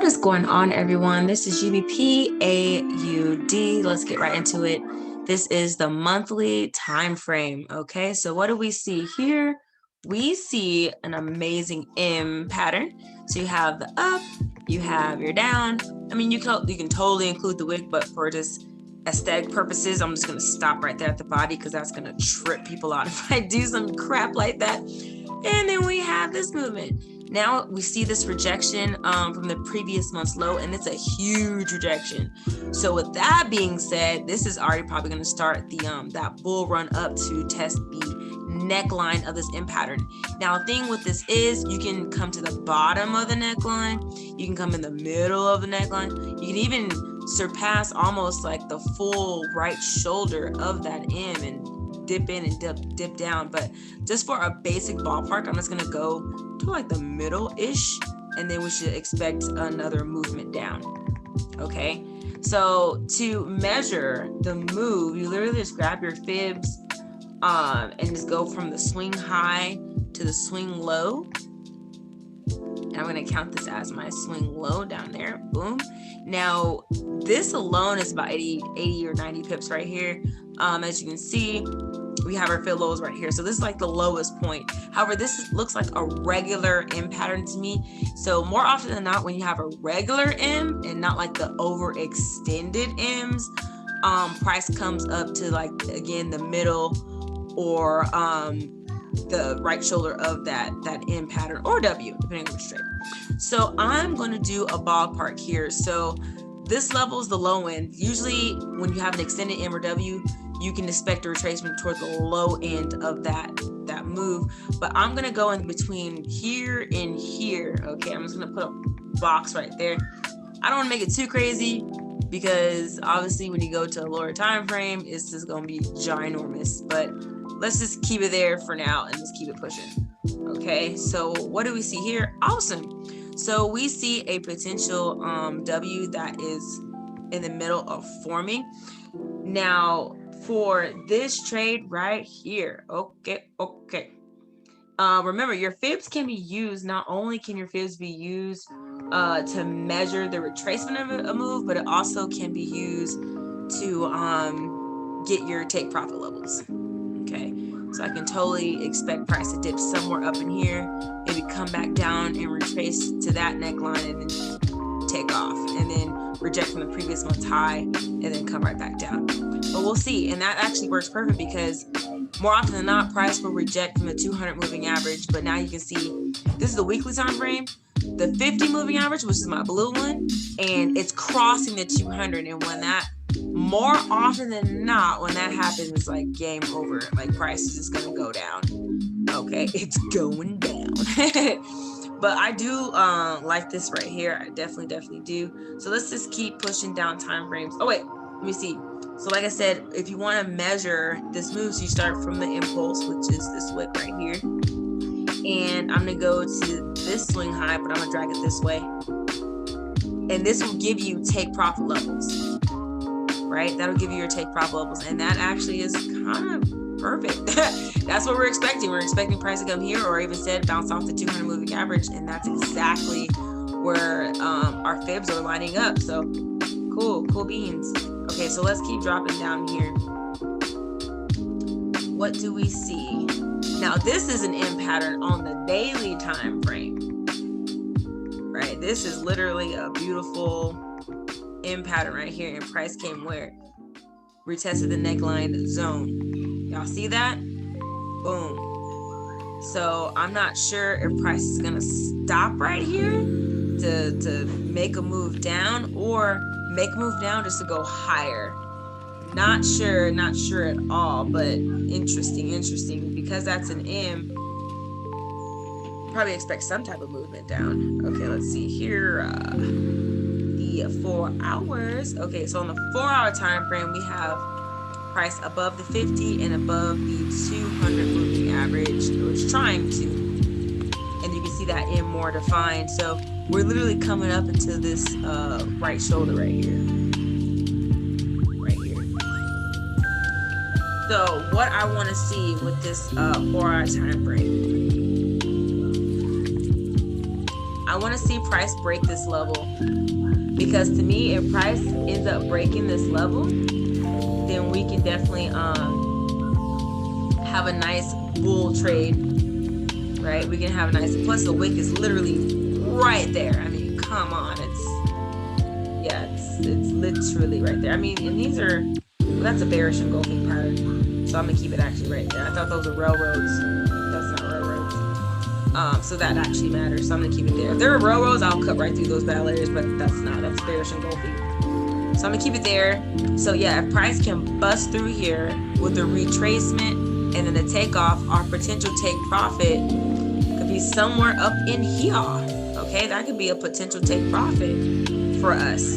What is going on, everyone? This is Gbpaud. Let's get right into it. This is the monthly time frame. Okay, so what do we see here? We see an amazing M pattern. So you have the up, you have your down. I mean, you can totally include the wick, but for just aesthetic purposes, I'm just gonna stop right there at the body because that's gonna trip people out if I do some crap like that. And then we have this movement. Now we see this rejection from the previous month's low, and it's a huge rejection. So with that being said, this is already probably going to start the that bull run up to test the neckline of this M pattern. Now, the thing with this is you can come to the bottom of the neckline, you can come in the middle of the neckline, you can even surpass almost like the full right shoulder of that M and dip in and dip down. But just for a basic ballpark, I'm just gonna go to like the middle-ish, and then we should expect another movement down. Okay, so to measure the move, you literally just grab your fibs and just go from the swing high to the swing low. And I'm gonna count this as my swing low down there. Boom. Now this alone is about 80 or 90 pips right here. As you can see, we have our fib lows right here. So this is like the lowest point. However, this looks like a regular M pattern to me. So more often than not, when you have a regular M and not like the overextended M's, price comes up to like, again, the middle or the right shoulder of that M pattern, or W, depending on which trade. So I'm going to do a ballpark here. So this level is the low end. Usually when you have an extended M or W, you can expect a retracement toward the low end of that move. But I'm gonna go in between here and here. Okay, I'm just gonna put a box right there. I don't wanna make it too crazy because obviously when you go to a lower time frame, it's just gonna be ginormous. But let's just keep it there for now and just keep it pushing. Okay, so what do we see here? Awesome. So we see a potential W that is in the middle of forming. Now, for this trade right here, okay. Remember, your fibs can be used. Not only can your fibs be used to measure the retracement of a move, but it also can be used to get your take profit levels. Okay, so I can totally expect price to dip somewhere up in here, maybe come back down and retrace to that neckline, and then take off, and then reject from the previous month's high, and then come right back down. But we'll see, and that actually works perfect because more often than not, price will reject from the 200 moving average. But now you can see this is the weekly time frame, the 50 moving average, which is my blue one, and it's crossing the 200. And when that, more often than not, when that happens, it's like game over. Like price is just gonna go down. Okay, it's going down. But I do like this right here. I definitely do. So let's just keep pushing down time frames. Oh wait, let me see. So like I said, if you want to measure this move, so you start from the impulse, which is this wick right here. And I'm gonna go to this swing high, but I'm gonna drag it this way. And this will give you take profit levels, right? That'll give you your take profit levels. And that actually is kind of perfect. That's what we're expecting. We're expecting price to come here, or even said bounce off the 200 moving average, and that's exactly where our fibs are lining up. So cool beans. Okay, so let's keep dropping down here. What do we see? Now this is an M pattern on the daily time frame, right? This is literally a beautiful M pattern right here, and price came where? Retested the neckline zone. Y'all see that? Boom. So I'm not sure if price is gonna stop right here to make a move down, or make a move down just to go higher. Not sure at all, but interesting because that's an M. Probably expect some type of movement down. Okay, let's see here. The 4 hours. Okay, so on the 4-hour time frame, we have price above the 50 and above the 200 moving average. It's trying to, and you can see that M more defined. So we're literally coming up into this right shoulder right here. So what I want to see with this 4-hour time frame, I want to see price break this level, because to me, if price ends up breaking this level, then we can definitely have a nice bull trade, right? We can have a nice, plus the wick is literally right there. I mean, come on, it's literally right there. I mean, and these are, well, that's a bearish engulfing pattern, so I'm gonna keep it actually right there. I thought those were railroads. That's not railroads. So that actually matters, so I'm gonna keep it there. If there are railroads, I'll cut right through those bad layers, but that's bearish engulfing. So I'm gonna keep it there. So yeah, if price can bust through here with the retracement and then the takeoff, our potential take profit could be somewhere up in here. Okay, that could be a potential take profit for us.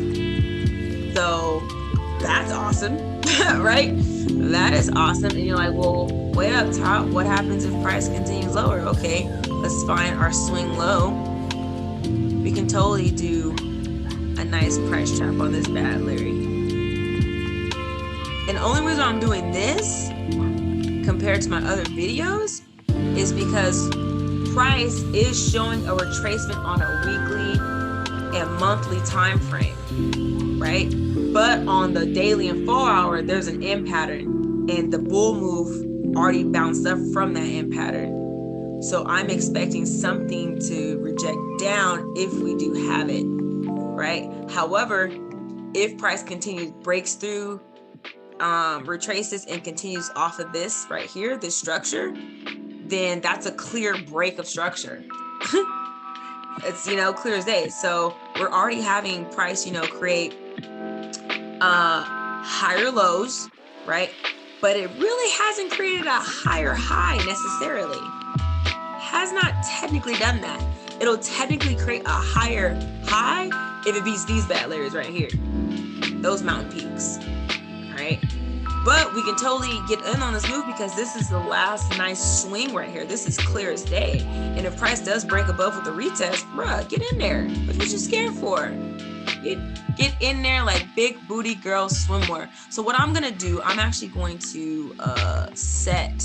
So that's awesome, right? That is awesome. And you're like, well, way up top, what happens if price continues lower? Okay, let's find our swing low. We can totally do a nice price trap on this bad Larry. And the only reason I'm doing this compared to my other videos is because price is showing a retracement on a weekly and monthly time frame, right? But on the daily and 4 hour, there's an M pattern, and the bull move already bounced up from that M pattern. So I'm expecting something to reject down if we do have it, right? However, if price continues, breaks through, retraces and continues off of this right here, this structure, then that's a clear break of structure. It's, clear as day. So we're already having price, create higher lows, right? But it really hasn't created a higher high necessarily. Has not technically done that. It'll technically create a higher high if it beats these bad layers right here, those mountain peaks, right? But we can totally get in on this move because this is the last nice swing right here. This is clear as day. And if price does break above with the retest, bruh, get in there. What you scared for? Get in there like big booty girl swimwear. So what I'm gonna do, I'm actually going to set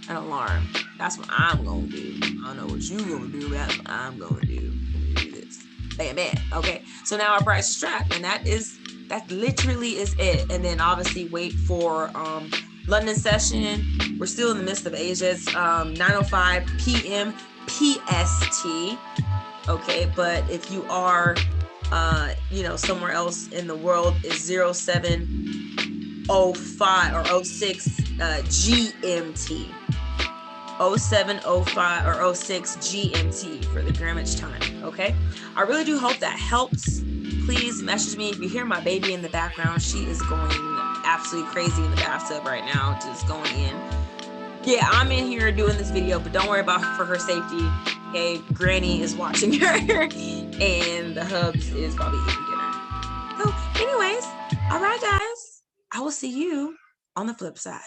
an alarm. That's what I'm gonna do. I don't know what you gonna do, but that's what I'm gonna do. Do this. Bam, bam. Okay. So now our price is trapped, and that literally is it. And then obviously wait for London session. We're still in the midst of Asia. It's 9:05 p.m. PST. Okay, but if you are somewhere else in the world, is 07:05 or 06 GMT. 07:05 or 06 GMT for the grammage time. Okay, I really do hope that helps. Please message me if you hear my baby in the background. She is going absolutely crazy in the bathtub right now, just going in. Yeah, I'm in here doing this video, but don't worry about her for her safety. Okay, Granny is watching her, and the hubs is probably eating dinner. So anyways, all right, guys, I will see you on the flip side.